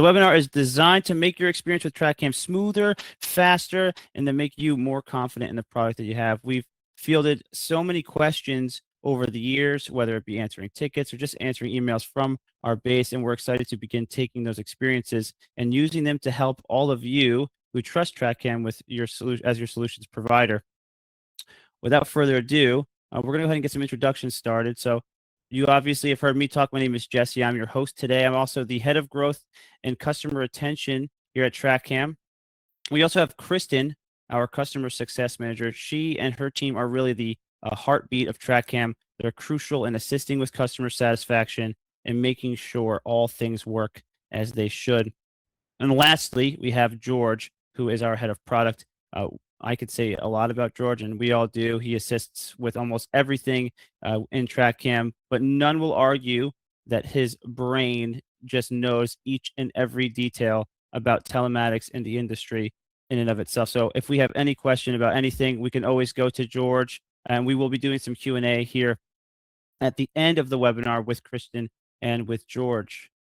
The webinar is designed to make your experience with TrackCam smoother, faster, and to make you more confident in the product that you have. We've fielded so many questions over the years, whether it be answering tickets or just answering emails from our base, and we're excited to begin taking those experiences and using them to help all of you who trust TrackCam with your solution as your solutions provider. Without further ado, we're going to go ahead and get some introductions started. So you obviously have heard me talk. My name is Jesse. I'm your host today. I'm also the head of growth and customer retention here at TrackCam. We also have Kristen, our customer success manager. She and her team are really the heartbeat of TrackCam. They're crucial in assisting with customer satisfaction and making sure all things work as they should. And lastly, we have George, who is our head of product. I could say a lot about George, and we all do. He assists with almost everything in TrackCam, but none will argue that his brain just knows each and every detail about telematics in the industry in and of itself. So if we have any question about anything, we can always go to George, and we will be doing some Q&A here at the end of the webinar with Kristen and with George.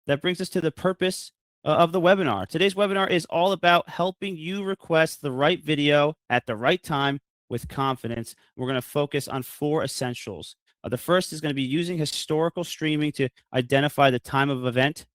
That brings us to the purpose of the webinar. Today's webinar is all about helping you request the right video at the right time with confidence. We're going to focus on 4 essentials. The first is going to be using historical streaming to identify the time of event.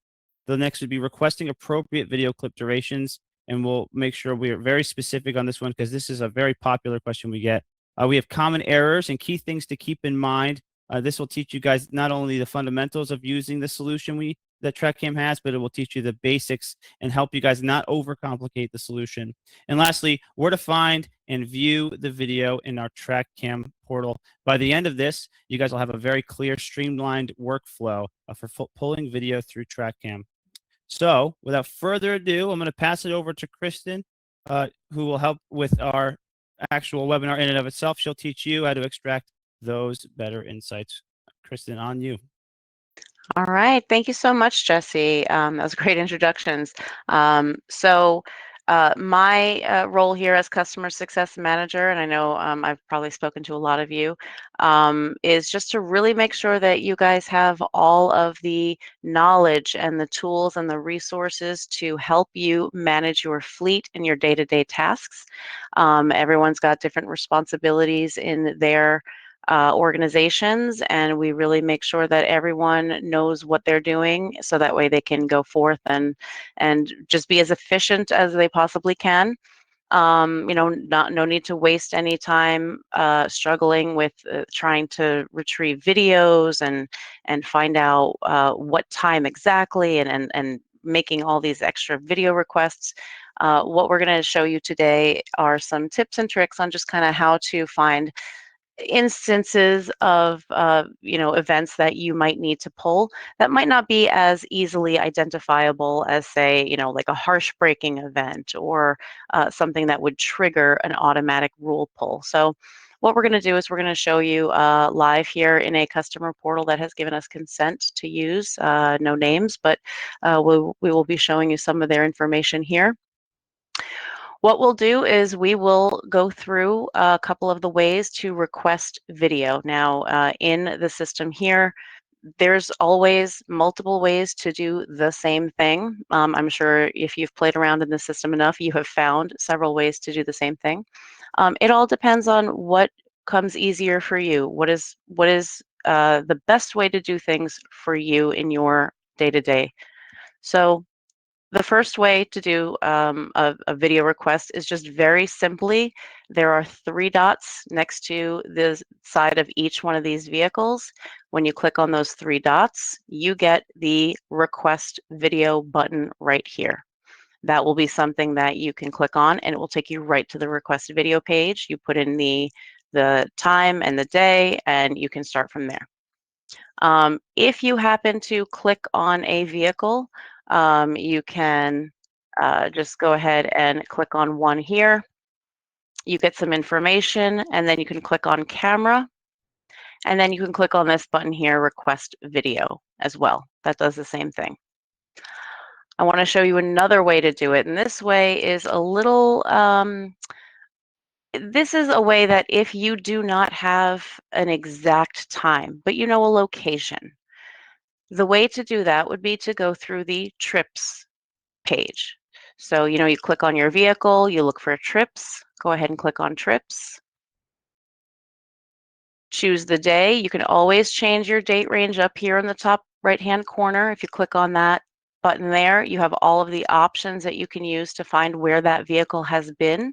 The next would be requesting appropriate video clip durations, and we'll make sure we are very specific on this one because this is a very popular question we get. We have common errors and key things to keep in mind. This will teach you guys not only the fundamentals of using the solution that TrackCam has, but it will teach you the basics and help you guys not overcomplicate the solution. And lastly, where to find and view the video in our TrackCam portal. By the end of this, you guys will have a very clear, streamlined workflow for pulling video through TrackCam. So without further ado, I'm going to pass it over to Kristen, who will help with our actual webinar in and of itself. She'll teach you how to extract those better insights. Kristen, on you. All right. Thank you so much, Jesse. That was great introductions. My role here as customer success manager, and I know I've probably spoken to a lot of you, is just to really make sure that you guys have all of the knowledge and the tools and the resources to help you manage your fleet and your day-to-day tasks. Everyone's got different responsibilities in their organizations, and we really make sure that everyone knows what they're doing so that way they can go forth and just be as efficient as they possibly can. No need to waste any time struggling with trying to retrieve videos and find out what time exactly and making all these extra video requests. What we're going to show you today are some tips and tricks on just kind of how to find instances of events that you might need to pull that might not be as easily identifiable as, say, like a harsh braking event or something that would trigger an automatic rule pull. So what we're going to do is we're going to show you live here in a customer portal that has given us consent to use, no names, but we will be showing you some of their information here. What we'll do is we will go through a couple of the ways to request video. Now, in the system here, there's always multiple ways to do the same thing. I'm sure if you've played around in the system enough, you have found several ways to do the same thing. It all depends on what comes easier for you. What is the best way to do things for you in your day-to-day? So the first way to do a video request is just very simply, there are 3 dots next to the side of each one of these vehicles. When you click on those 3 dots, you get the request video button right here. That will be something that you can click on and it will take you right to the request video page. You put in the time and the day and you can start from there. If you happen to click on a vehicle, you can just go ahead and click on one here. You get some information, and then you can click on camera, and then you can click on this button here, request video as well. That does the same thing. I want to show you another way to do it, and this way is a little, this is a way that if you do not have an exact time, but you know a location, The way to do that would be to go through the trips page. So, you click on your vehicle, you look for trips, go ahead and click on trips. Choose the day. You can always change your date range up here in the top right-hand corner. If you click on that button there, you have all of the options that you can use to find where that vehicle has been.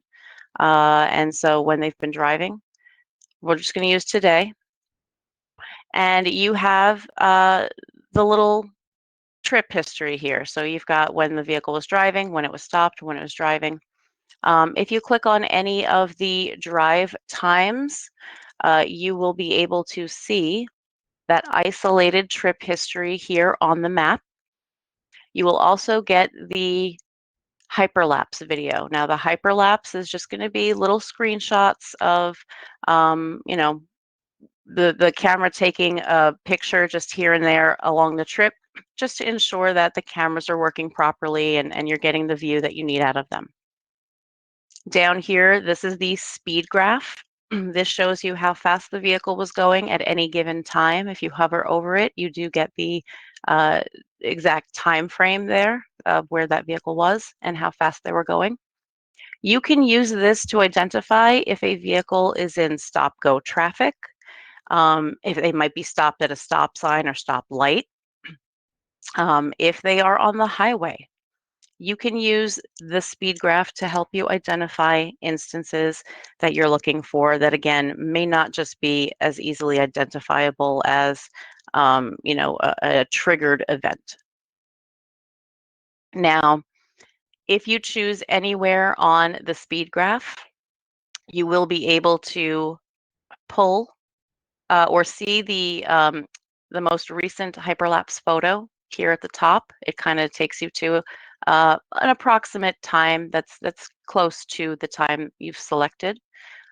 And so when they've been driving, we're just going to use today. And you have the little trip history here. So you've got when the vehicle was driving, when it was stopped, when it was driving. If you click on any of the drive times, you will be able to see that isolated trip history here on the map. You will also get the hyperlapse video. Now, the hyperlapse is just going to be little screenshots of, the camera taking a picture just here and there along the trip, just to ensure that the cameras are working properly and you're getting the view that you need out of them. Down here, this is the speed graph. This shows you how fast the vehicle was going at any given time. If you hover over it, you do get the exact time frame there of where that vehicle was and how fast they were going. You can use this to identify if a vehicle is in stop-go traffic, if they might be stopped at a stop sign or stop light, if they are on the highway. You can use the speed graph to help you identify instances that you're looking for that, again, may not just be as easily identifiable as, a triggered event. Now, if you choose anywhere on the speed graph, you will be able to pull or see the most recent hyperlapse photo here at the top. It kind of takes you to an approximate time that's close to the time you've selected.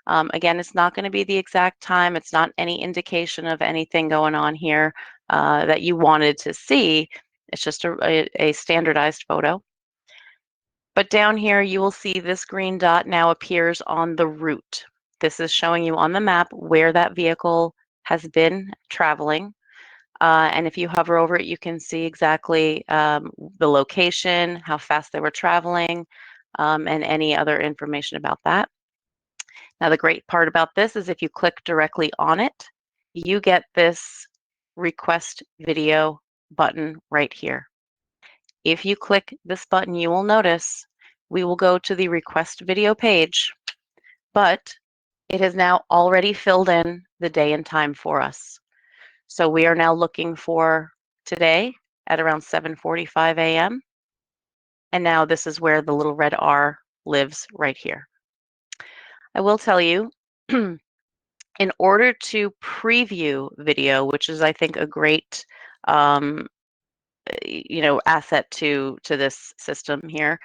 Again, it's not going to be the exact time. It's not any indication of anything going on here that you wanted to see. It's just a standardized photo. But down here, you will see this green dot now appears on the route. This is showing you on the map where that vehicle has been traveling. And if you hover over it, you can see exactly the location, how fast they were traveling, and any other information about that. Now, the great part about this is if you click directly on it, you get this request video button right here. If you click this button, you will notice we will go to the request video page, but it has now already filled in the day and time for us. So we are now looking for today at around 7:45 a.m. And now this is where the little red R lives right here. I will tell you, in order to preview video, which is, I think, a great um, asset to this system here,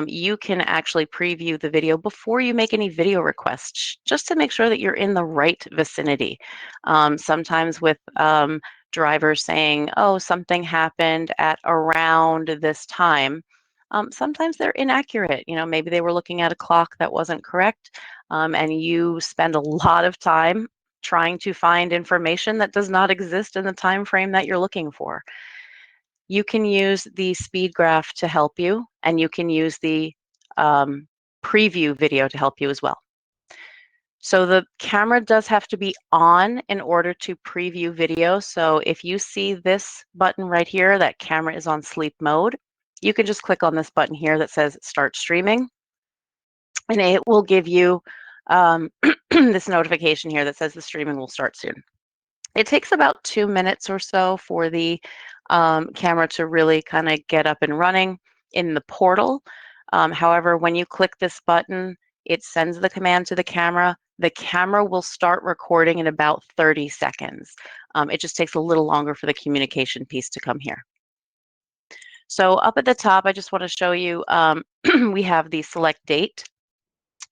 you can actually preview the video before you make any video requests, just to make sure that you're in the right vicinity. Sometimes with drivers saying, oh, something happened at around this time, sometimes they're inaccurate. Maybe they were looking at a clock that wasn't correct, and you spend a lot of time trying to find information that does not exist in the time frame that you're looking for. You can use the speed graph to help you, and you can use the preview video to help you as well. So the camera does have to be on in order to preview video. So if you see this button right here, that camera is on sleep mode, you can just click on this button here that says start streaming, and it will give you this notification here that says the streaming will start soon. It takes about 2 minutes or so for the camera to really kind of get up and running in the portal. However, when you click this button, it sends the command to the camera. The camera will start recording in about 30 seconds. It just takes a little longer for the communication piece to come here. So up at the top, I just want to show you, we have the select date.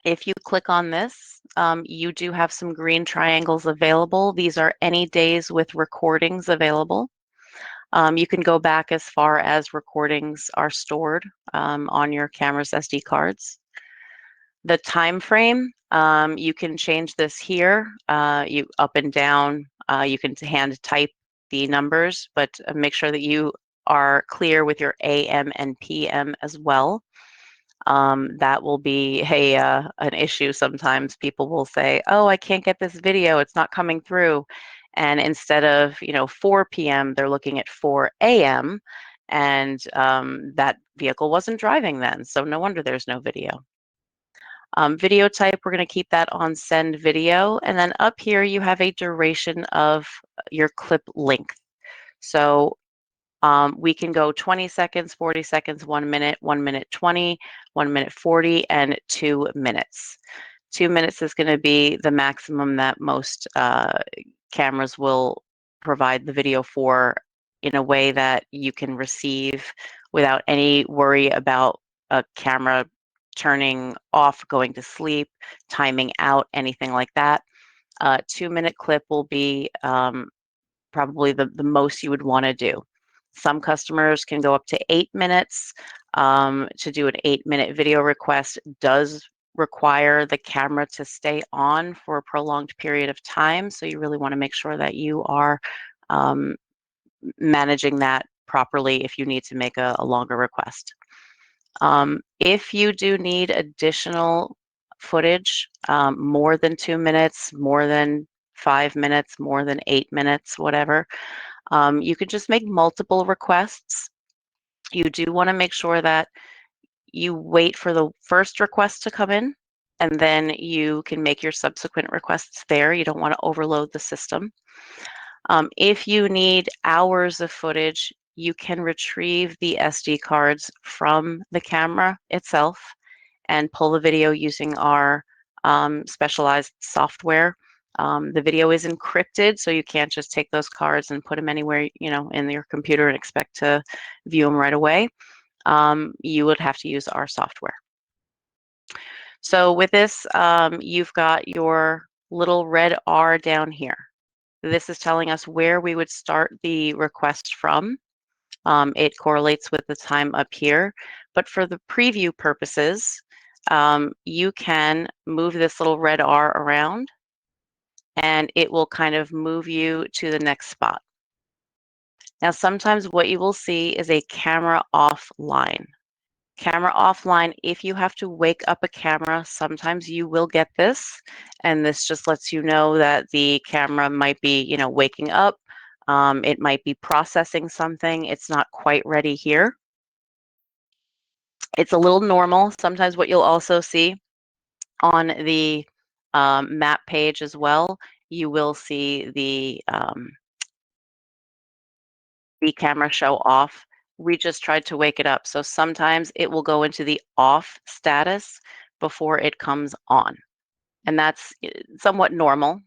If you click on this, you do have some green triangles available. These are any days with recordings available. You can go back as far as recordings are stored on your camera's SD cards. The time frame, you can change this here, you up and down. You can hand type the numbers, but make sure that you are clear with your AM and PM as well. That will be an issue sometimes. People will say, oh, I can't get this video, it's not coming through. And instead of 4 p.m., they're looking at 4 a.m., and that vehicle wasn't driving then, so no wonder there's no video. Video type, we're going to keep that on send video. And then up here, you have a duration of your clip length. So we can go 20 seconds, 40 seconds, 1 minute, 1 minute 20, 1 minute 40, and 2 minutes. 2 minutes is going to be the maximum that most cameras will provide the video for, in a way that you can receive without any worry about a camera turning off, going to sleep, timing out, anything like that. 2 minute clip will be probably the most you would want to do. Some customers can go up to 8 minutes. To do an 8-minute video request does require the camera to stay on for a prolonged period of time. So you really want to make sure that you are managing that properly if you need to make a longer request. If you do need additional footage, more than 2 minutes, more than 5 minutes, more than 8 minutes, whatever, you could just make multiple requests. You do want to make sure that you wait for the first request to come in, and then you can make your subsequent requests there. You don't want to overload the system. If you need hours of footage, you can retrieve the SD cards from the camera itself and pull the video using our specialized software. The video is encrypted, so you can't just take those cards and put them anywhere, in your computer and expect to view them right away. You would have to use our software. So with this, you've got your little red R down here. This is telling us where we would start the request from. It correlates with the time up here. But for the preview purposes, you can move this little red R around, and it will kind of move you to the next spot. Now, sometimes what you will see is a camera offline. Camera offline, if you have to wake up a camera, sometimes you will get this, and this just lets you know that the camera might be, waking up. It might be processing something. It's not quite ready here. It's a little normal. Sometimes what you'll also see on the map page as well, you will see the camera show off. We just tried to wake it up. So sometimes it will go into the off status before it comes on. And that's somewhat normal.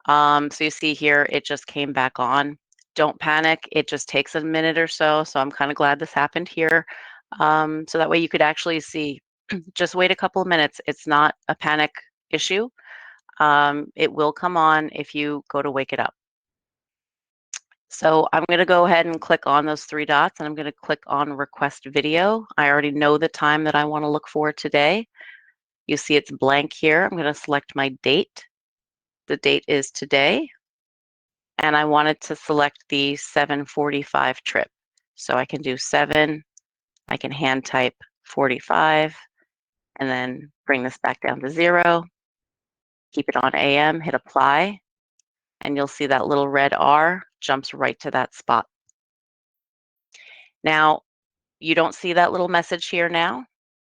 So you see here, it just came back on. Don't panic. It just takes a minute or so. So I'm kind of glad this happened here. So that way you could actually see, just wait a couple of minutes. It's not a panic issue. It will come on if you go to wake it up. So I'm going to go ahead and click on those 3 dots, and I'm going to click on request video. I already know the time that I want to look for today. You see it's blank here. I'm going to select my date. The date is today. And I wanted to select the 7:45 trip. So I can do 7, I can hand type 45, and then bring this back down to 0. Keep it on AM, hit apply, and you'll see that little red R jumps right to that spot. Now, you don't see that little message here now.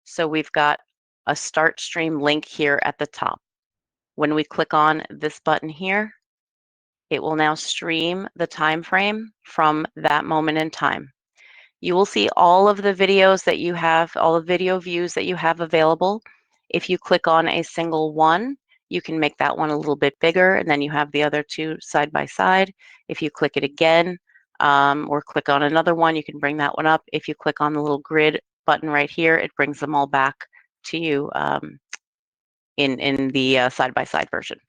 So we've got a start stream link here at the top. When we click on this button here, it will now stream the time frame from that moment in time. You will see all of the videos that you have, all the video views that you have available. If you click on a single one, you can make that one a little bit bigger, and then you have the other 2 side by side. If you click it again, or click on another one, you can bring that one up. If you click on the little grid button right here, it brings them all back to you in the side-by-side version.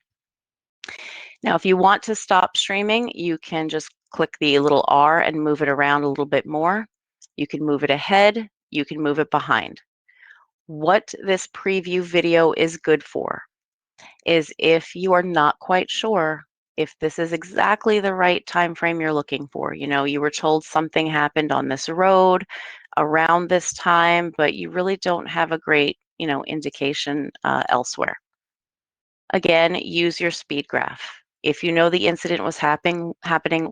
Now, if you want to stop streaming, you can just click the little R and move it around a little bit more. You can move it ahead, you can move it behind. What this preview video is good for is if you are not quite sure if this is exactly the right time frame you're looking for. You know, you were told something happened on this road around this time, but you really don't have a great, indication elsewhere. Again, use your speed graph. If you know the incident was happening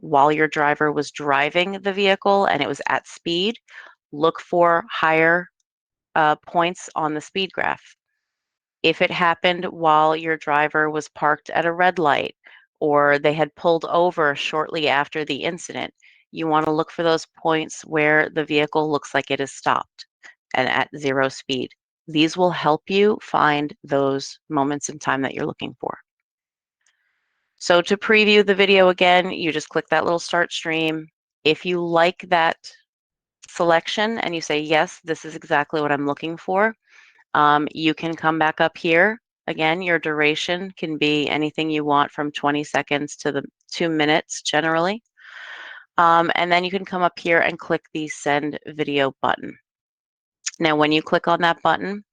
while your driver was driving the vehicle and it was at speed, look for higher points on the speed graph. If it happened while your driver was parked at a red light or they had pulled over shortly after the incident, you want to look for those points where the vehicle looks like it is stopped and at zero speed. These will help you find those moments in time that you're looking for. So to preview the video again, you just click that little start stream. If you like that selection and you say, yes, this is exactly what I'm looking for, you can come back up here. Again, your duration can be anything you want from 20 seconds to the 2 minutes generally. And then you can come up here and click the send video button. Now, when you click on that button,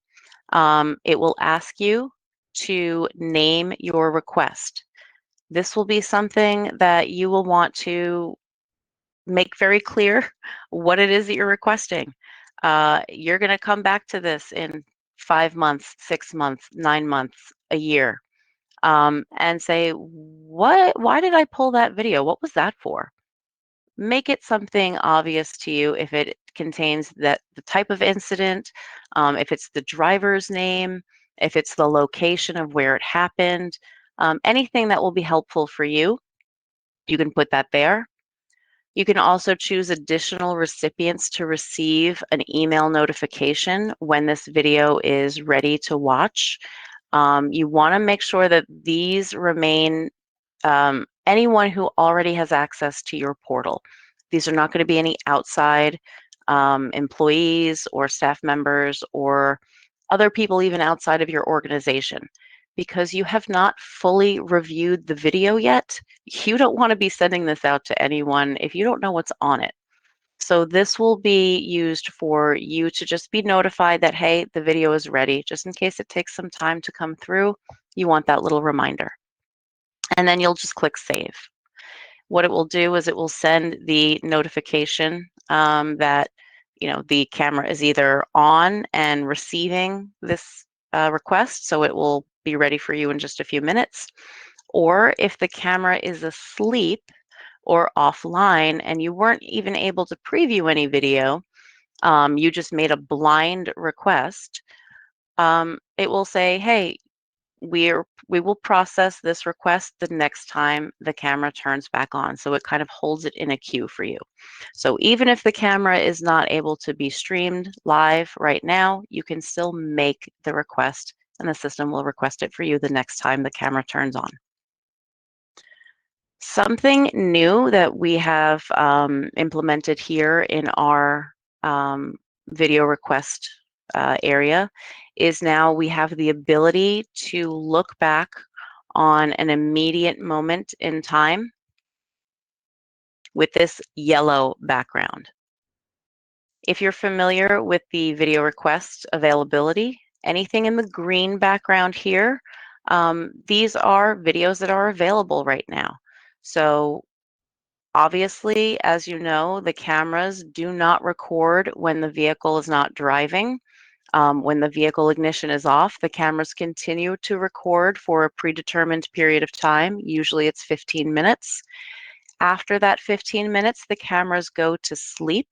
it will ask you to name your request. This will be something that you will want to make very clear what it is that you're requesting. You're going to come back to this in 5 months, 6 months, 9 months, a year, and say, why did I pull that video? What was that for? Make it something obvious to you if it contains the type of incident, if it's the driver's name, if it's the location of where it happened, anything that will be helpful for you, you can put that there. You can also choose additional recipients to receive an email notification when this video is ready to watch. You want to make sure that these remain anyone who already has access to your portal. These are not going to be any outside employees or staff members or other people even outside of your organization. Because you have not fully reviewed the video yet, you don't want to be sending this out to anyone if you don't know what's on it. So this will be used for you to just be notified that, hey, the video is ready, just in case it takes some time to come through. You want that little reminder. And then you'll just click save. What it will do is it will send the notification that the camera is either on and receiving this request, so it will be ready for you in just a few minutes, or if the camera is asleep or offline and you weren't even able to preview any video, you just made a blind request, it will say, hey, we will process this request the next time the camera turns back on. So it kind of holds it in a queue for you. So even if the camera is not able to be streamed live right now, you can still make the request and the system will request it for you the next time the camera turns on. Something new that we have implemented here in our video request area is now we have the ability to look back on an immediate moment in time with this yellow background. If you're familiar with the video request availability, anything in the green background here, these are videos that are available right now. So obviously, as you know, the cameras do not record when the vehicle is not driving. When the vehicle ignition is off, the cameras continue to record for a predetermined period of time. Usually it's 15 minutes. After that 15 minutes, the cameras go to sleep,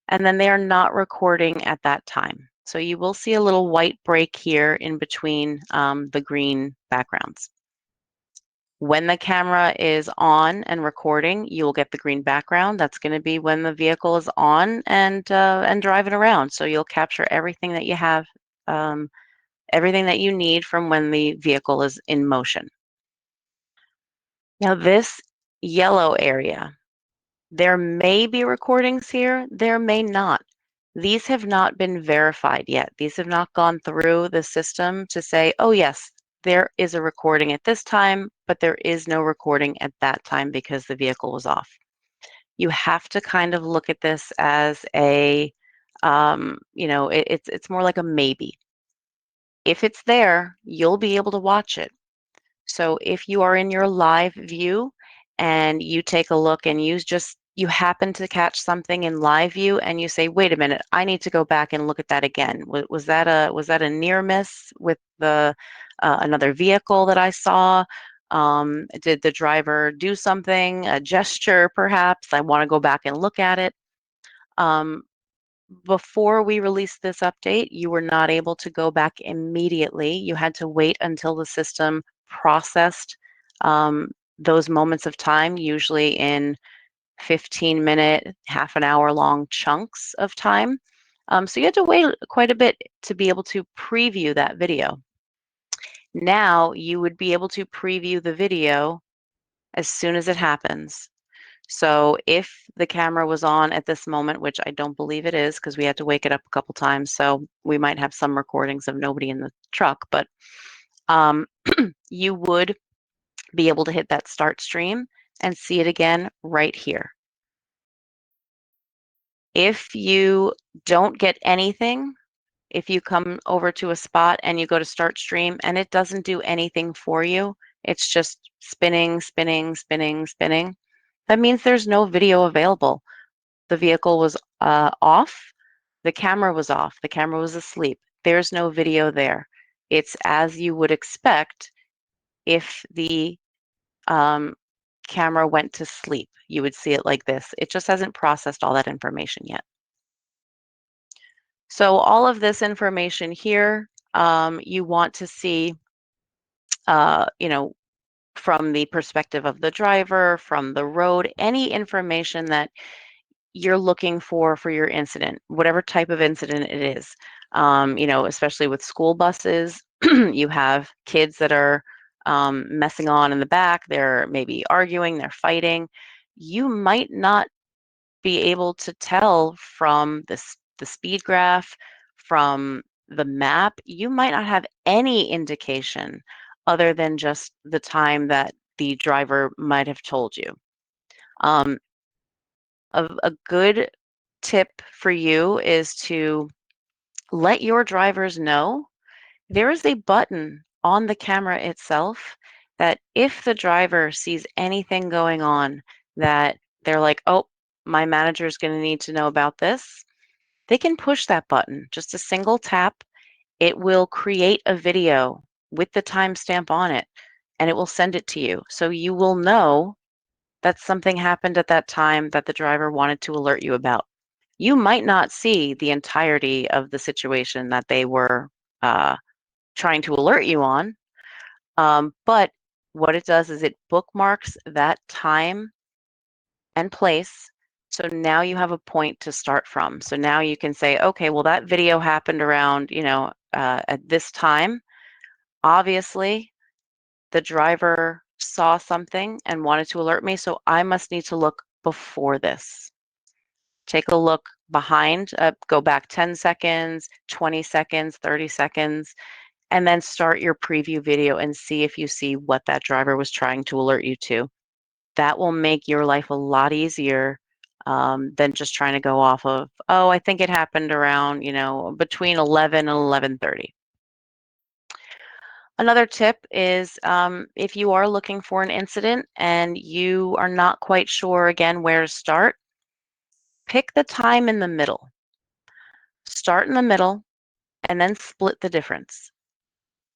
and then they are not recording at that time. So you will see a little white break here in between the green backgrounds. When the camera is on and recording, you will get the green background. That's going to be when the vehicle is on and driving around. So you'll capture everything that you have, everything that you need from when the vehicle is in motion. Now this yellow area, there may be recordings here, there may not. These have not been verified yet. These have not gone through the system to say, oh yes, there is a recording at this time, but there is no recording at that time because the vehicle was off. You have to kind of look at this as a, it's more like a maybe. If it's there, you'll be able to watch it. So if you are in your live view and you take a look and you happen to catch something in live view and you say, wait a minute, I need to go back and look at that again. Was that a near miss with the another vehicle that I saw? Did the driver do something, a gesture perhaps? I want to go back and look at it. Um, Before we released this update, you were not able to go back immediately. You had to wait until the system processed um, those moments of time, usually in 15-minute, half an hour long chunks of time. So you had to wait quite a bit to be able to preview that video. Now you would be able to preview the video as soon as it happens. So if the camera was on at this moment, which I don't believe it is because we had to wake it up a couple times, so we might have some recordings of nobody in the truck, but um, you would be able to hit that start stream and see it again right here. If you don't get anything, if you come over to a spot and you go to start stream and it doesn't do anything for you, it's just spinning, spinning, spinning, spinning, that means there's no video available. The vehicle was off, the camera was off, the camera was asleep. There's no video there. It's as you would expect if the um, camera went to sleep. You would see it like this. It just hasn't processed all that information yet. So all of this information here, you want to see, you know, from the perspective of the driver, from the road, any information that you're looking for your incident, whatever type of incident it is. You know, especially with school buses, you have kids that are messing on in the back. They're maybe arguing, they're fighting. You might not be able to tell from the speed graph, from the map. You might not have any indication other than just the time that the driver might have told you. Um, a good tip for you is to let your drivers know there is a button on the camera itself that if the driver sees anything going on that they're like, oh, my manager is going to need to know about this, they can push that button. Just a single tap, it will create a video with the timestamp on it and it will send it to you. So you will know that something happened at that time that the driver wanted to alert you about. You might not see the entirety of the situation that they were uh, trying to alert you on, but what it does is it bookmarks that time and place. So now you have a point to start from. So now you can say, okay, well, that video happened around, you know, at this time. Obviously, the driver saw something and wanted to alert me, so I must need to look before this. Take a look behind, go back 10 seconds, 20 seconds, 30 seconds, and then start your preview video and see if you see what that driver was trying to alert you to. That will make your life a lot easier than just trying to go off of, oh, I think it happened around, you know, between 11 and 11:30. Another tip is if you are looking for an incident and you are not quite sure, again, where to start, pick the time in the middle. Start in the middle and then split the difference.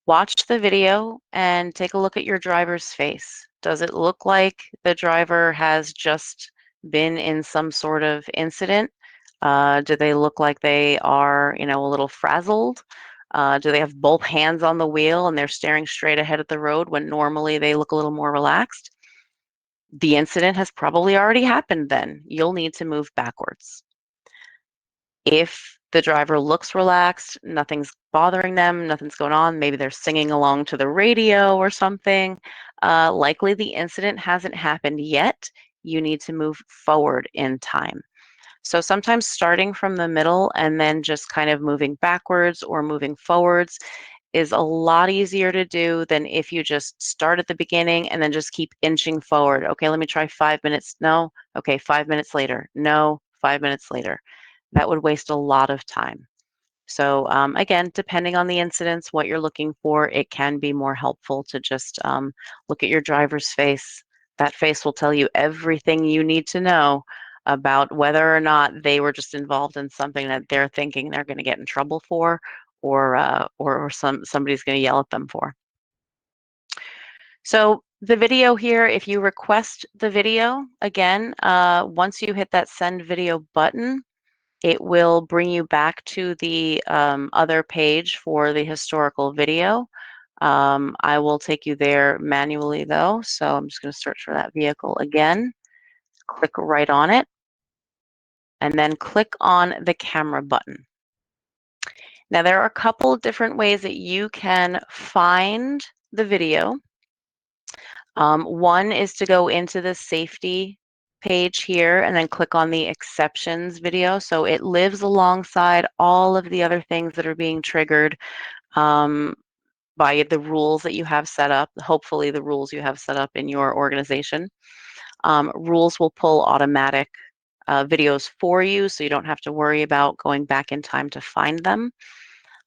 Watch the video and take a look at your driver's face. Does it look like the driver has just been in some sort of incident? Do they look like they are, you know, a little frazzled? Do they have both hands on the wheel and they're staring straight ahead at the road when normally they look a little more relaxed? The incident has probably already happened then. You'll need to move backwards. If the driver looks relaxed, nothing's bothering them, nothing's going on, maybe they're singing along to the radio or something, likely the incident hasn't happened yet. You need to move forward in time. So sometimes starting from the middle and then just kind of moving backwards or moving forwards is a lot easier to do than if you just start at the beginning and then just keep inching forward. Okay, let me try 5 minutes. No. Okay, 5 minutes later. No, 5 minutes later. That would waste a lot of time. So again, depending on the incidents, what you're looking for, it can be more helpful to just look at your driver's face. That face will tell you everything you need to know about whether or not they were just involved in something that they're thinking they're going to get in trouble for, or somebody's going to yell at them for. So the video here, if you request the video, again, once you hit that send video button, it will bring you back to the other page for the historical video. I will take you there manually though, so I'm just going to search for that vehicle again, click right on it, and then click on the camera button. Now there are a couple different ways that you can find the video. One is to go into the safety page here and then click on the exceptions video. So it lives alongside all of the other things that are being triggered um, by the rules that you have set up, hopefully the rules you have set up in your organization. Rules will pull automatic videos for you, so you don't have to worry about going back in time to find them.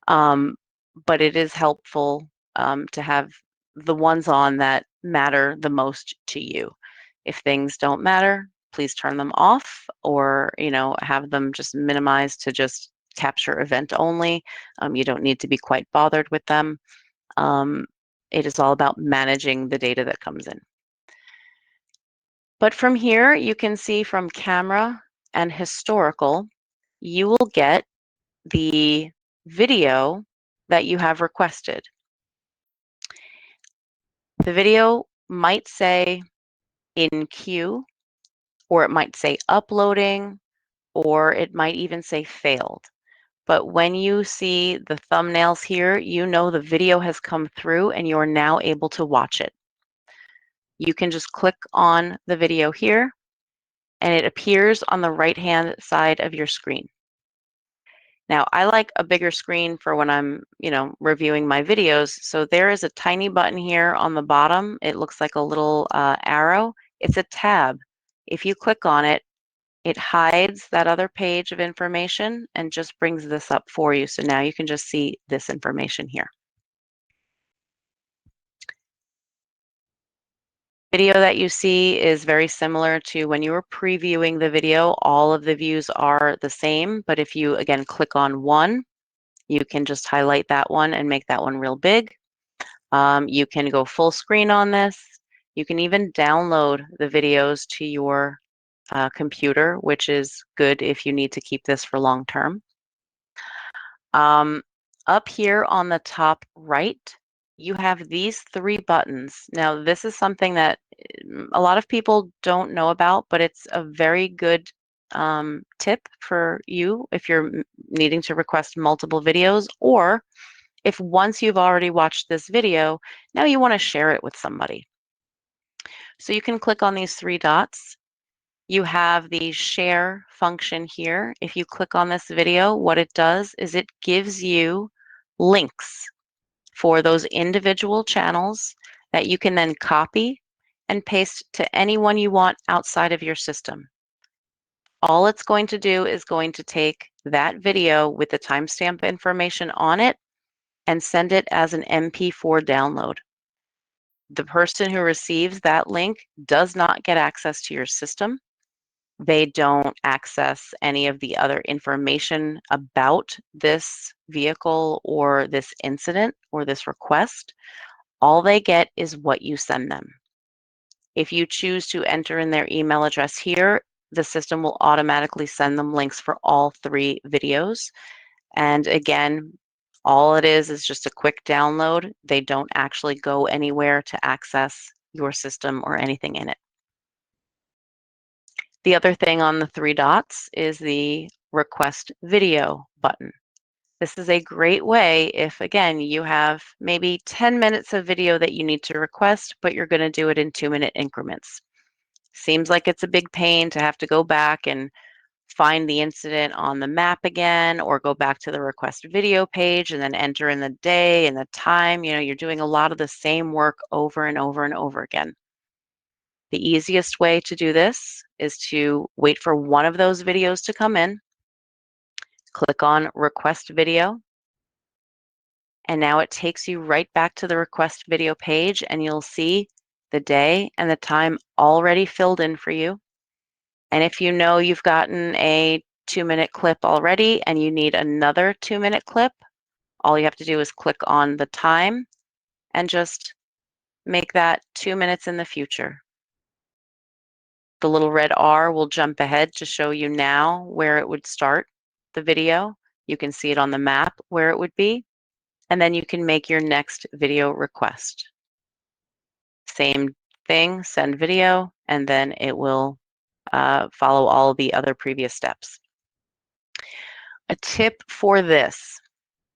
But it is helpful to have the ones on that matter the most to you. If things don't matter, please turn them off, or have them just minimized to just capture event only. You don't need to be quite bothered with them. It is all about managing the data that comes in. But from here, you can see from camera and historical, you will get the video that you have requested. The video might say in queue, or it might say uploading, or it might even say failed. But when you see the thumbnails here, you know the video has come through and you're now able to watch it. You can just click on the video here and it appears on the right-hand side of your screen. Now, I like a bigger screen for when I'm, reviewing my videos. So there is a tiny button here on the bottom. It looks like a little arrow. It's a tab. If you click on it, it hides that other page of information and just brings this up for you. So now you can just see this information here. Video that you see is very similar to when you were previewing the video. All of the views are the same, but if you, again, click on one, you can just highlight that one and make that one real big. You can go full screen on this. You can even download the videos to your computer, which is good if you need to keep this for long term. Up here on the top right, you have these three buttons. Now, this is something that a lot of people don't know about, but it's a very good tip for you if you're needing to request multiple videos, or if once you've already watched this video, now you want to share it with somebody. So you can click on these three dots. You have the share function here. If you click on this video, what it does is it gives you links for those individual channels that you can then copy and paste to anyone you want outside of your system. All it's going to do is going to take that video with the timestamp information on it and send it as an MP4 download. The person who receives that link does not get access to your system. They don't access any of the other information about this vehicle or this incident or this request. All they get is what you send them. If you choose to enter in their email address here, the system will automatically send them links for all three videos. And again, all it is just a quick download. They don't actually go anywhere to access your system or anything in it. The other thing on the three dots is the request video button. This is a great way if, again, you have maybe 10 minutes of video that you need to request, but you're going to do it in 2-minute increments. Seems like it's a big pain to have to go back and find the incident on the map again, or go back to the request video page and then enter in the day and the time. You're doing a lot of the same work over and over and over again. The easiest way to do this is to wait for one of those videos to come in, Click on Request Video. And now it takes you right back to the Request Video page, and you'll see the day and the time already filled in for you. And if you know you've gotten a 2-minute clip already and you need another 2-minute clip, all you have to do is click on the time and just make that 2 minutes in the future. The little red R will jump ahead to show you now where it would start the video. You can see it on the map where it would be, and then you can make your next video request. Same thing, send video, and then it will follow all the other previous steps. A tip for this: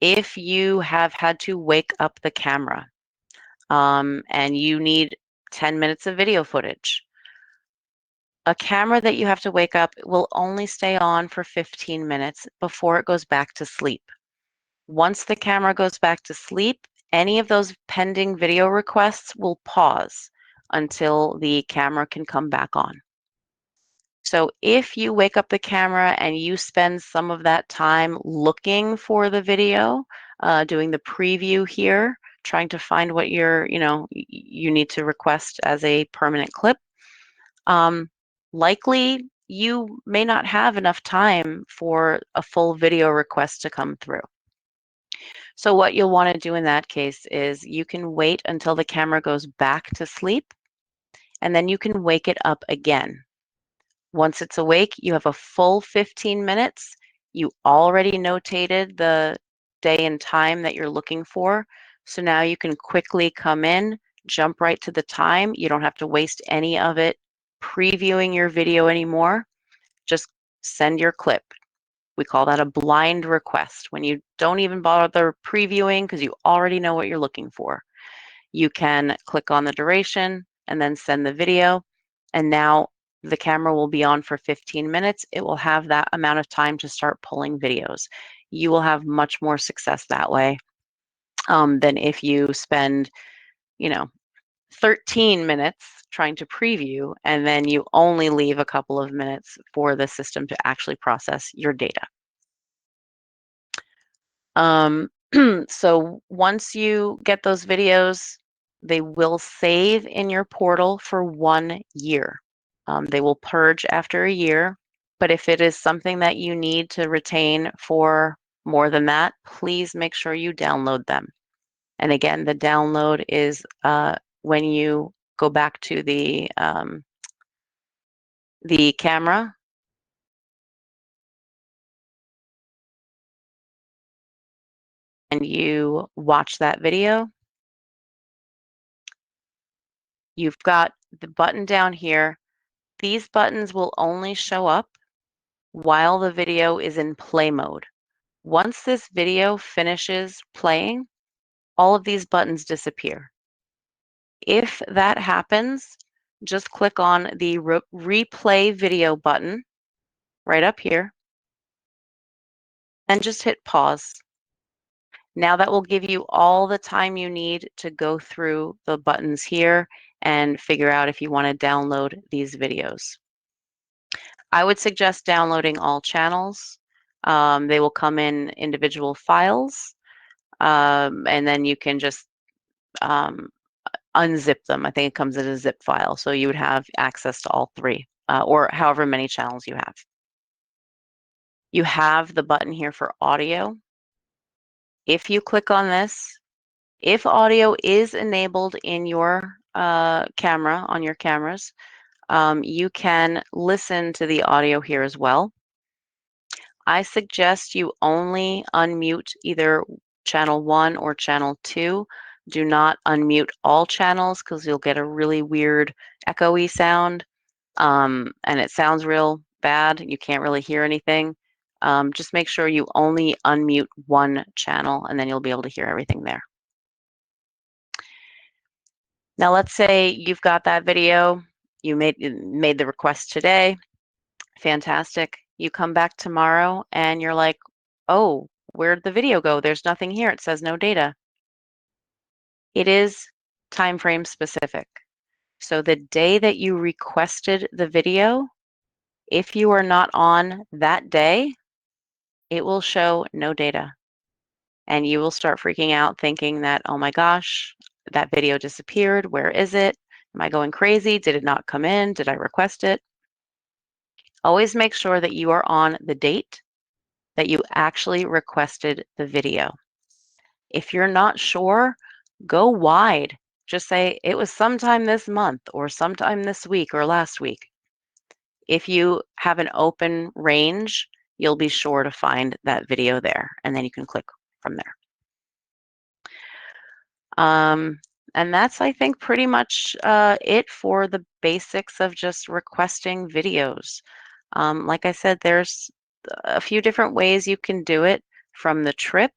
if you have had to wake up the camera and you need 10 minutes of video footage, a camera that you have to wake up will only stay on for 15 minutes before it goes back to sleep. Once the camera goes back to sleep, any of those pending video requests will pause until the camera can come back on. So if you wake up the camera and you spend some of that time looking for the video, doing the preview here, trying to find what you need to request as a permanent clip, likely you may not have enough time for a full video request to come through. So what you'll want to do in that case is you can wait until the camera goes back to sleep, and then you can wake it up again. Once it's awake, you have a full 15 minutes. You already notated the day and time that you're looking for. So now you can quickly come in, jump right to the time. You don't have to waste any of it previewing your video anymore. Just send your clip. We call that a blind request, when you don't even bother previewing because you already know what you're looking for. You can click on the duration and then send the video. And now the camera will be on for 15 minutes. It will have that amount of time to start pulling videos. You will have much more success that way than if you spend, 13 minutes trying to preview and then you only leave a couple of minutes for the system to actually process your data. So once you get those videos, they will save in your portal for 1 year. They will purge after a year, but if it is something that you need to retain for more than that, please make sure you download them. And again, the download is when you go back to the camera and you watch that video. You've got the button down here. These buttons will only show up while the video is in play mode. Once this video finishes playing, all of these buttons disappear. If that happens, just click on the replay video button right up here and just hit pause. Now that will give you all the time you need to go through the buttons here and figure out if you want to download these videos. I would suggest downloading all channels. They will come in individual files, and then you can just unzip them. I think it comes in a zip file, so you would have access to all three, or however many channels you have. You have the button here for audio. If you click on this, if audio is enabled in your camera, on your cameras, you can listen to the audio here as well. I suggest you only unmute either channel 1 or channel 2. Do not unmute all channels because you'll get a really weird echoey sound, and it sounds real bad. You can't really hear anything. Just make sure you only unmute one channel and then you'll be able to hear everything there. Now let's say you've got that video, you made the request today, fantastic. You come back tomorrow and you're like, oh, where'd the video go? There's nothing here. It says no data. It is time frame specific. So the day that you requested the video, if you are not on that day, it will show no data. And you will start freaking out thinking that, oh my gosh, that video disappeared. Where is it? Am I going crazy? Did it not come in? Did I request it? Always make sure that you are on the date that you actually requested the video. If you're not sure, go wide. Just say it was sometime this month or sometime this week or last week. If you have an open range, you'll be sure to find that video there, and then you can click from there. And that's, I think, pretty much it for the basics of just requesting videos. Like I said, there's a few different ways you can do it from the trip,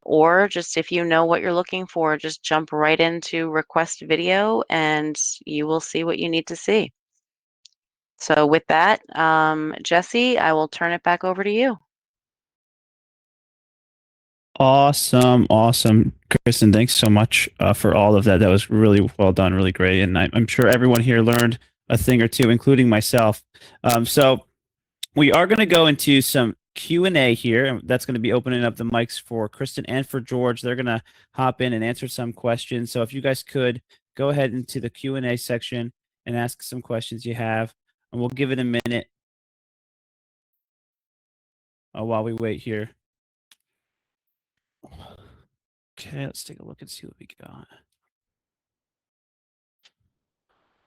or just if you know what you're looking for, just jump right into request video and you will see what you need to see. So with that, Jesse, I will turn it back over to you. Awesome, awesome, Kristen. Thanks so much for all of that. That was really well done, really great, and I'm sure everyone here learned a thing or two, including myself. So we are going to go into some Q&A here, and that's going to be opening up the mics for Kristen and for George. They're going to hop in and answer some questions. So if you guys could go ahead into the Q&A section and ask some questions you have, and we'll give it a minute while we wait here. Okay, let's take a look and see what we got.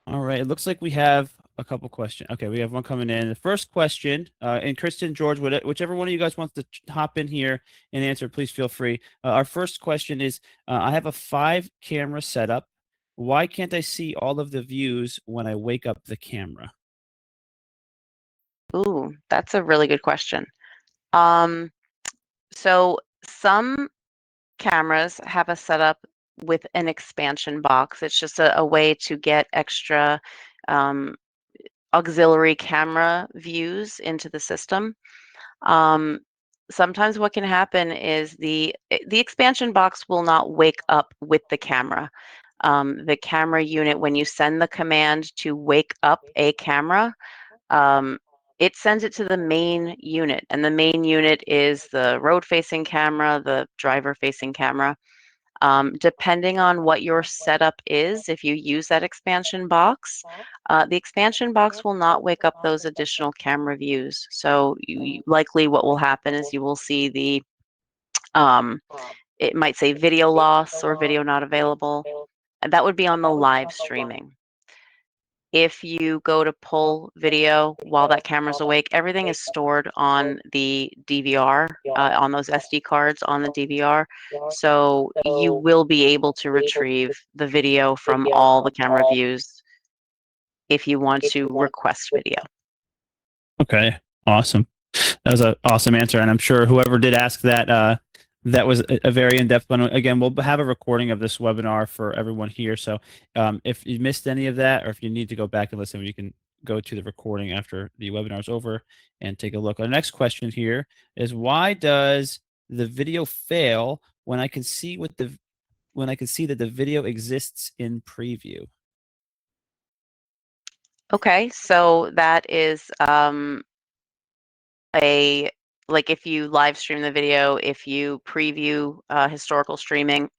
All right, it looks like we have a couple questions. Okay, we have one coming in. The first question, and Kristen, George, whichever one of you guys wants to hop in here and answer, please feel free. Our first question is, I have a 5-camera setup. Why can't I see all of the views when I wake up the camera? Ooh, that's a really good question. Um, so some cameras have a setup with an expansion box. It's just a way to get extra um, auxiliary camera views into the system. Um, Sometimes what can happen is the expansion box will not wake up with the camera. The camera unit, when you send the command to wake up a camera, um, it sends it to the main unit, and the main unit is the road-facing camera, the driver-facing camera. Depending on what your setup is, if you use that expansion box, the expansion box will not wake up those additional camera views. So likely what will happen is you will see um, it might say video loss or video not available. And that would be on the live streaming. If you go to pull video while that camera's awake, everything is stored on the DVR, on those SD cards on the DVR. So you will be able to retrieve the video from all the camera views if you want to request video. Okay, awesome. That was an awesome answer, and I'm sure whoever did ask that, that was a very in-depth one. Again, we'll have a recording of this webinar for everyone here. So if you missed any of that, or if you need to go back and listen, you can go to the recording after the webinar is over and take a look. Our next question here is, why does the video fail when I can see that the video exists in preview? Okay, so that is like if you live stream the video, if you preview historical streaming,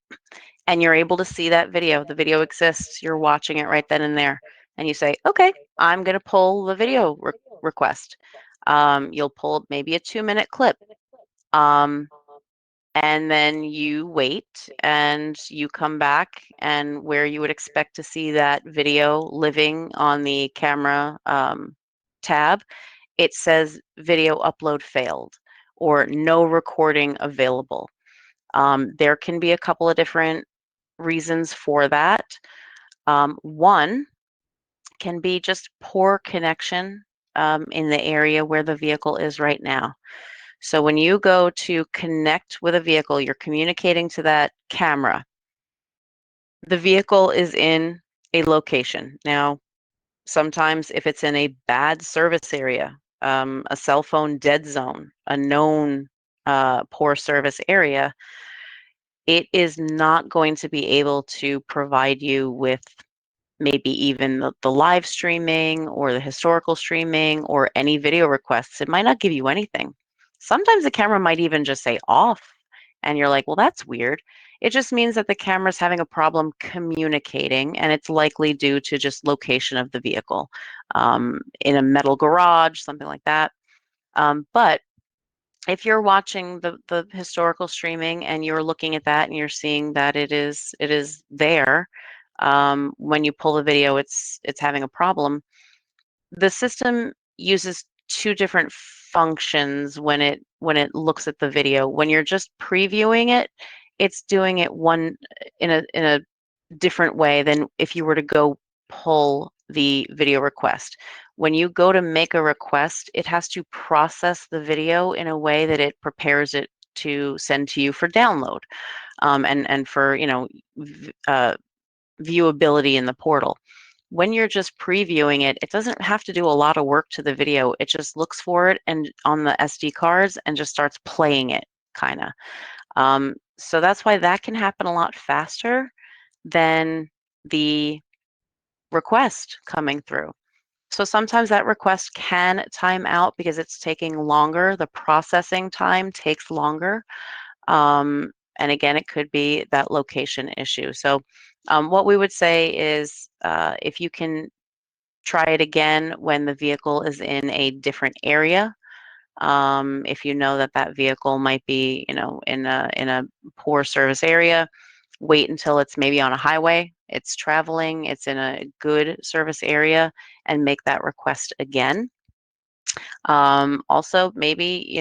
and you're able to see that video, the video exists, you're watching it right then and there, and you say, okay, I'm going to pull the video request. You'll pull maybe a 2-minute clip. And then you wait and you come back, and where you would expect to see that video living on the camera tab, it says video upload failed or no recording available. There can be a couple of different reasons for that. One can be just poor connection in the area where the vehicle is right now. So when you go to connect with a vehicle, you're communicating to that camera. The vehicle is in a location. Now, sometimes if it's in a bad service area, a cell phone dead zone, a known poor service area, it is not going to be able to provide you with maybe even the live streaming or the historical streaming or any video requests. It might not give you anything. Sometimes the camera might even just say off, and you're like, well, that's weird. It just means that the camera's having a problem communicating, and it's likely due to just location of the vehicle in a metal garage, something like that. But if you're watching the historical streaming and you're looking at that and you're seeing that it is there, when you pull the video, it's having a problem. The system uses two different functions when it looks at the video. When you're just previewing it, it's doing it one in a different way than if you were to go pull the video request. When you go to make a request, it has to process the video in a way that it prepares it to send to you for download, and for viewability in the portal. When you're just previewing it, it doesn't have to do a lot of work to the video. It just looks for it and on the SD cards and just starts playing it, kind of. So that's why that can happen a lot faster than the request coming through. So sometimes that request can time out because it's taking longer. The processing time takes longer. And again, it could be that location issue. So what we would say is if you can try it again when the vehicle is in a different area. If you know that that vehicle might be, in a poor service area, wait until it's maybe on a highway, it's traveling, it's in a good service area, and make that request again. Also, maybe,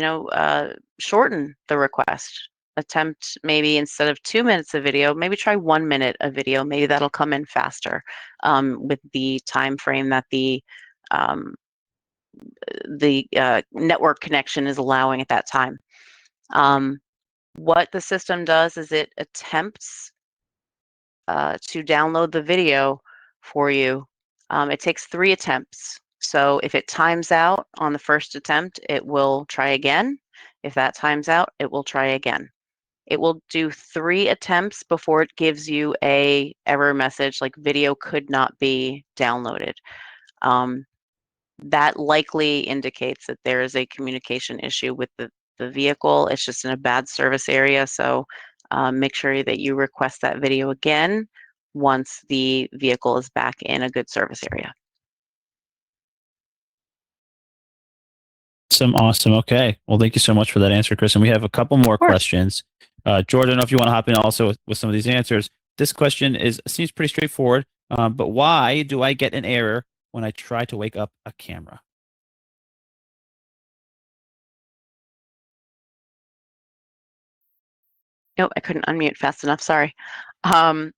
shorten the request. Attempt maybe instead of 2 minutes of video, maybe try 1 minute of video. Maybe that'll come in faster with the time frame that um, the network connection is allowing at that time. What the system does is it attempts to download the video for you. It takes 3 attempts. So if it times out on the first attempt, it will try again. If that times out, it will try again. It will do 3 attempts before it gives you a error message like video could not be downloaded. That likely indicates that there is a communication issue with the vehicle. It's just in a bad service area. So make sure that you request that video again once the vehicle is back in a good service area. Awesome. Okay. Well, thank you so much for that answer, Chris. And we have a couple more Of course. questions. George, I don't know if you want to hop in also with some of these answers. This question seems pretty straightforward, but why do I get an error when I try to wake up a camera? Nope, I couldn't unmute fast enough. Sorry. Um,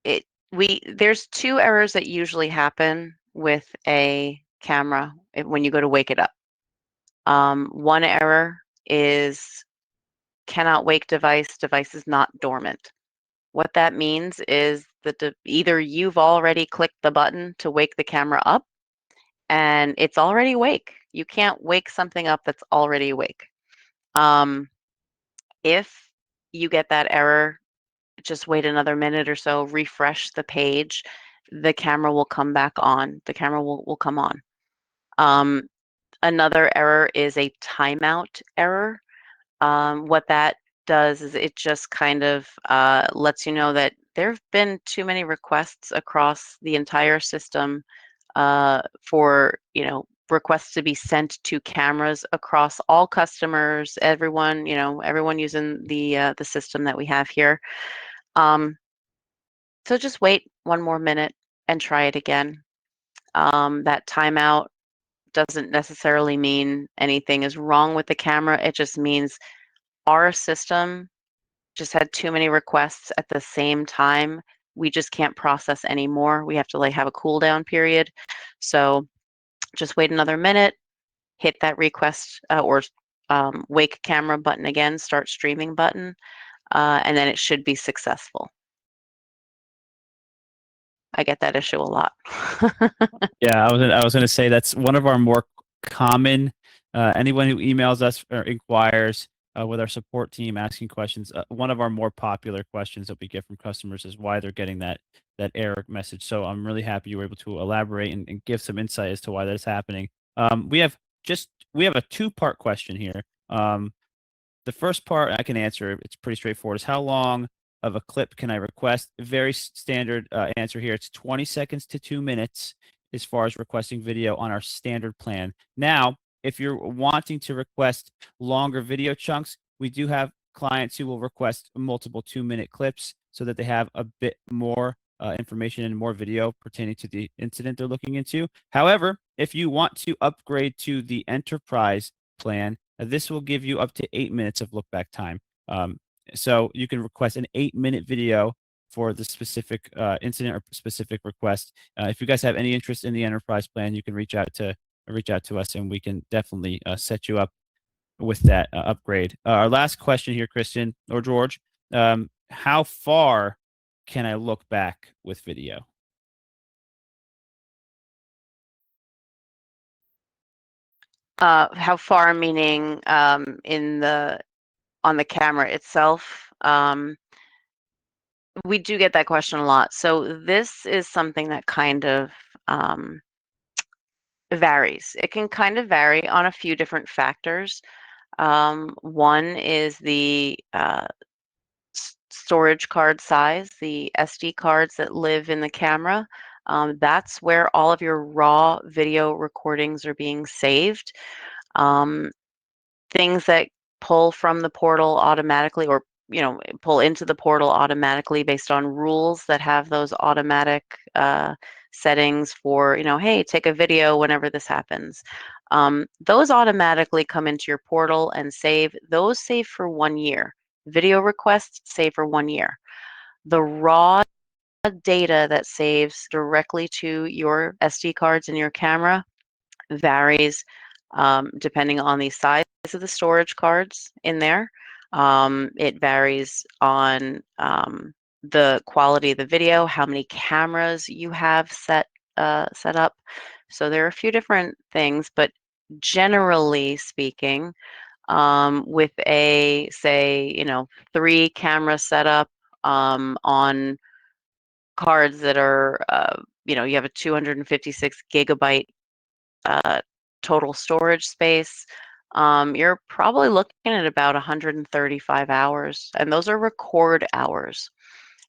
it there's 2 errors that usually happen with a camera when you go to wake it up. One error is cannot wake device is not dormant. What that means is that either you've already clicked the button to wake the camera up and it's already awake. You can't wake something up that's already awake. If you get that error, just wait another minute or so, refresh the page, the camera will come back on. The camera will come on. Another error is a timeout error. What that does is it just kind of lets you know that there have been too many requests across the entire system for requests to be sent to cameras across all customers, everyone, everyone using the system that we have here. So just wait one more minute and try it again. That timeout doesn't necessarily mean anything is wrong with the camera. It just means our system just had too many requests at the same time. We just can't process anymore. We have to have a cool down period. So just wait another minute, hit that request or wake camera button again, start streaming button, and then it should be successful. I get that issue a lot. Yeah, I was going to say that's one of our more common. Anyone who emails us or inquires with our support team asking questions, one of our more popular questions that we get from customers is why they're getting that error message. So I'm really happy you were able to elaborate and give some insight as to why that's happening. We have a 2-part question here. The first part I can answer, it's pretty straightforward, is how long of a clip can I request? Very standard answer here. It's 20 seconds to 2 minutes as far as requesting video on our standard plan. Now, if you're wanting to request longer video chunks, we do have clients who will request multiple 2-minute clips so that they have a bit more information and more video pertaining to the incident they're looking into. However, if you want to upgrade to the enterprise plan, this will give you up to 8 minutes of look back time. So you can request an 8-minute video for the specific incident or specific request. If you guys have any interest in the enterprise plan, you can reach out to us, and we can definitely set you up with that upgrade. Our last question here, Kristen or George, how far can I look back with video? How far, meaning on the camera itself? We do get that question a lot. So this is something that kind of um, varies. It can kind of vary on a few different factors. One is the storage card size, the SD cards that live in the camera. That's where all of your raw video recordings are being saved. Um, Things that pull from the portal automatically, or pull into the portal automatically based on rules that have those automatic settings for, hey, take a video whenever this happens. Those automatically come into your portal and save. Those save for 1 year. Video requests save for 1 year. The raw data that saves directly to your SD cards in your camera varies depending on the size of the storage cards in there. It varies on the quality of the video, how many cameras you have set up. So there are a few different things, but generally speaking, with a, say, 3 camera setup on cards that are, you have a 256 GB uh, total storage space, you're probably looking at about 135 hours, and those are record hours.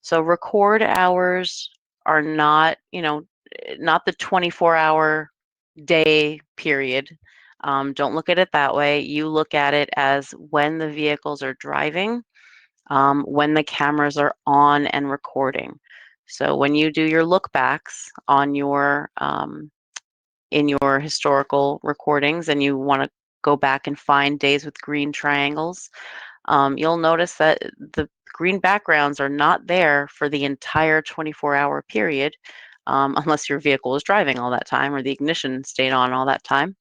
So record hours are not, not the 24-hour day period. Don't look at it that way. You look at it as when the vehicles are driving, when the cameras are on and recording. So when you do your look backs on your in your historical recordings and you want to go back and find days with green triangles, you'll notice that the green backgrounds are not there for the entire 24-hour period, unless your vehicle was driving all that time or the ignition stayed on all that time.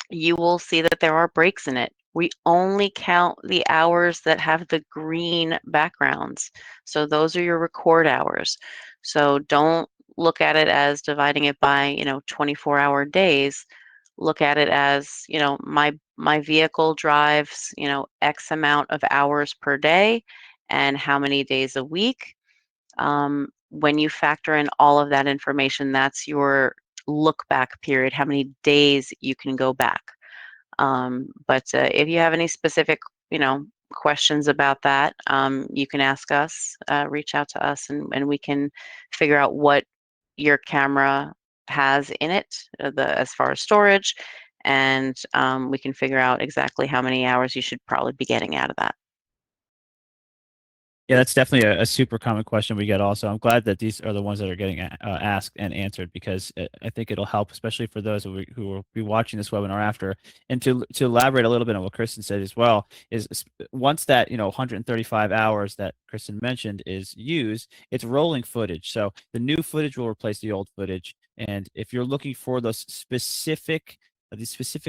You will see that there are breaks in it. We only count the hours that have the green backgrounds. So those are your record hours. So don't look at it as dividing it by, 24-hour days. Look at it as, my vehicle drives, X amount of hours per day and how many days a week. When you factor in all of that information, that's your look back period, how many days you can go back. But if you have any specific, questions about that, you can ask us, reach out to us, and we can figure out what your camera has in it, as far as storage, and we can figure out exactly how many hours you should probably be getting out of that. Yeah, that's definitely a super common question we get also. I'm glad that these are the ones that are getting asked and answered, because I think it'll help, especially for those who will be watching this webinar after. And to elaborate a little bit on what Kristen said as well, is once that 135 hours that Kristen mentioned is used, it's rolling footage. So the new footage will replace the old footage. And if you're looking for the specific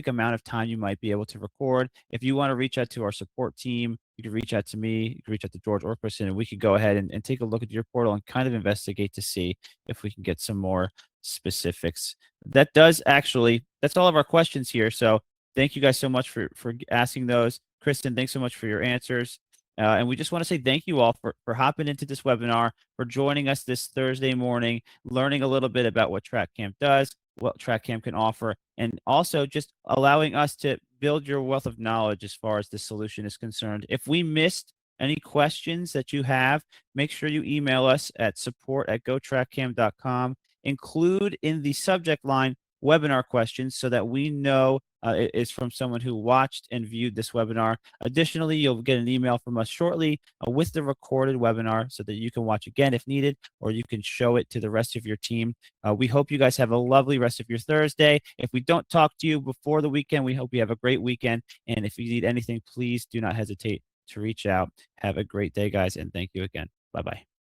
amount of time you might be able to record, if you want to reach out to our support team, you can reach out to me, you can reach out to George or Kristen, and we could go ahead and take a look at your portal and kind of investigate to see if we can get some more specifics. That's all of our questions here. So thank you guys so much for asking those. Kristen, thanks so much for your answers. And we just want to say thank you all for hopping into this webinar, for joining us this Thursday morning, learning a little bit about what TrackCam does, what TrackCam can offer, and also just allowing us to build your wealth of knowledge as far as the solution is concerned. If we missed any questions that you have, make sure you email us at support@gotrackcam.com. Include in the subject line webinar questions so that we know it is from someone who watched and viewed this webinar. Additionally, you'll get an email from us shortly with the recorded webinar so that you can watch again if needed, or you can show it to the rest of your team. We hope you guys have a lovely rest of your Thursday. If we don't talk to you before the weekend, we hope you have a great weekend. And if you need anything, please do not hesitate to reach out. Have a great day, guys, and thank you again. Bye-bye.